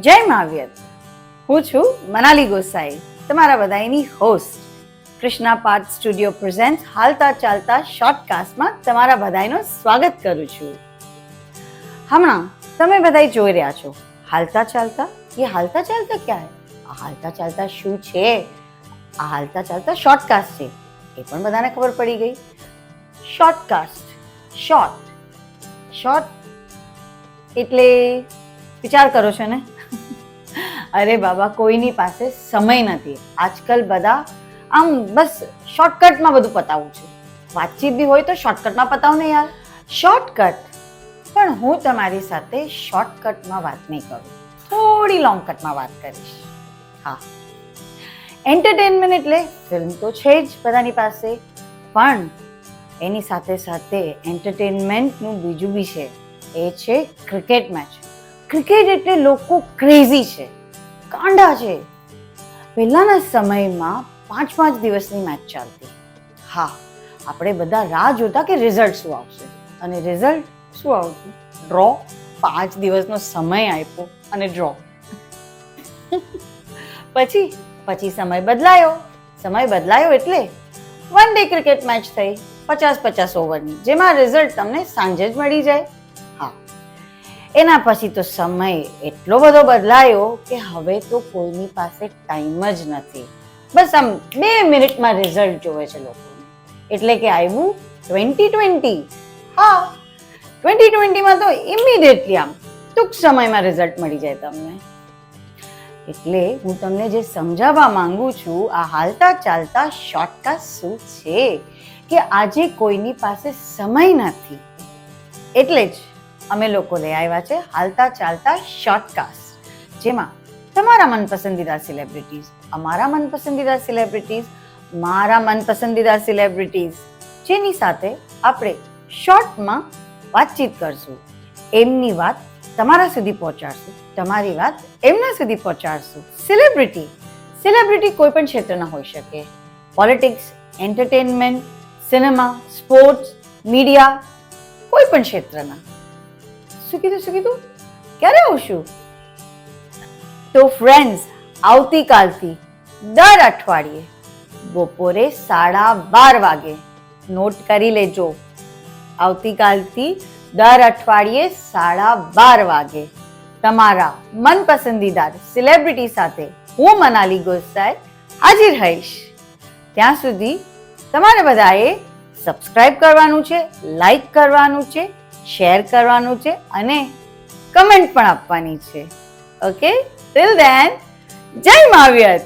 જય મહાવીર. હું છું મનાલી ગોસાઈ, તમારા બધાની host. Krishna Parth studio present હાલતા ચાલતા શોર્ટકાસ્ટમાં તમારા બધાનું સ્વાગત કરું છું. હમણાં તમે બધા જોઈ રહ્યા છો હાલતા ચાલતા. ये हालता चालता क्या है? આ હાલતા ચાલતા શું છે? આ હાલતા ચાલતા શોર્ટકાસ્ટ છે, એ પણ બધાને ખબર પડી ગઈ. શોર્ટકાસ્ટ, શોર્ટ એટલે વિચાર કરો છો ને? અરે બાબા, કોઈની પાસે સમય નથી. આજકાલ બધા આમ બસ શોર્ટકટમાં બધું પતાવવું છે. વાતચીત બી હોય તો શોર્ટકટમાં પતાવો ને યાર. શોર્ટકટ. પણ હું તમારી સાથે શોર્ટકટમાં વાત નહીં કરું, થોડી લોંગ કટમાં વાત કરીશ. હા, એન્ટરટેનમેન્ટ એટલે ફિલ્મ તો છે જ બધાની પાસે, પણ એની સાથે સાથે એન્ટરટેનમેન્ટનું બીજું બી છે. એ છે ક્રિકેટ મેચ. ક્રિકેટ એટલે લોકો ક્રેઝી છે, કાંડા છે. પહેલાના સમયમાં 5-5 દિવસની મેચ ચાલતી. હા, આપણે બધા રાહ જોતા કે રિઝલ્ટ શું આવશે, અને રિઝલ્ટ શું આવતું? ડ્રો. 5 દિવસનો સમય આપ્યો અને ડ્રો. પછી સમય બદલાયો એટલે વન ડે ક્રિકેટ મેચ થઈ, 50-50 ઓવરની, જેમાં રિઝલ્ટ તમને સાંજે જ મળી જાય. હા, એના પછી તો સમય એટલો બધો બદલાયો કે હવે તો કોઈની પાસે ટાઈમ જ નથી. બસ આમ 2 મિનિટમાં રિઝલ્ટ જોવે છે લોકોને. એટલે કે આવ્યું 2020. હા, 2020માં તો ઇમિડિયેટલી આમ ટૂંક સમયમાં રિઝલ્ટ મળી જાય તમને. એટલે હું તમને જે સમજાવવા માંગુ છું, આ હાલતા ચાલતા શોર્ટકાસ્ટ શું છે કે આજે કોઈની પાસે સમય નથી, એટલે જ અમે લોકો લઈ આવ્યા છે હાલતા ચાલતા શોર્ટકાસ્ટ, જેમાં તમારા મનપસંદીદા સેલિબ્રિટીઝ, અમારા મનપસંદીદા સેલિબ્રિટીઝ, મારા મનપસંદીદા સેલિબ્રિટીઝ, જેની સાથે આપણે શોર્ટમાં વાતચીત કરશું. એમની વાત તમારા સુધી પહોંચાડશું, તમારી વાત એમના સુધી પહોંચાડશું. સેલિબ્રિટી કોઈ પણ ક્ષેત્રના હોઈ શકે. Politics, entertainment, cinema, sports, media, કોઈ પણ ક્ષેત્રના. શું કીધું? ક્યારે આવશું? તો ફ્રેન્ડ્સ, આવતીકાલથી દર અઠવાડિયે બપોરે 12:30 વાગે, નોટ કરી લેજો, આવતીકાલથી દર અઠવાડિયે 12:30 વાગે તમારા મનપસંદીદા સેલિબ્રિટી સાથે હું મનાલી ગોસાઈ હાજર રહીશ. ત્યાં સુધી તમારે બધાએ સબસ્ક્રાઇબ કરવાનું છે, લાઈક કરવાનું છે, શેર કરવાનું છે અને કમેન્ટ પણ આપવાની છે. ઓકે, ટિલ ધેન, જય મહાવીર.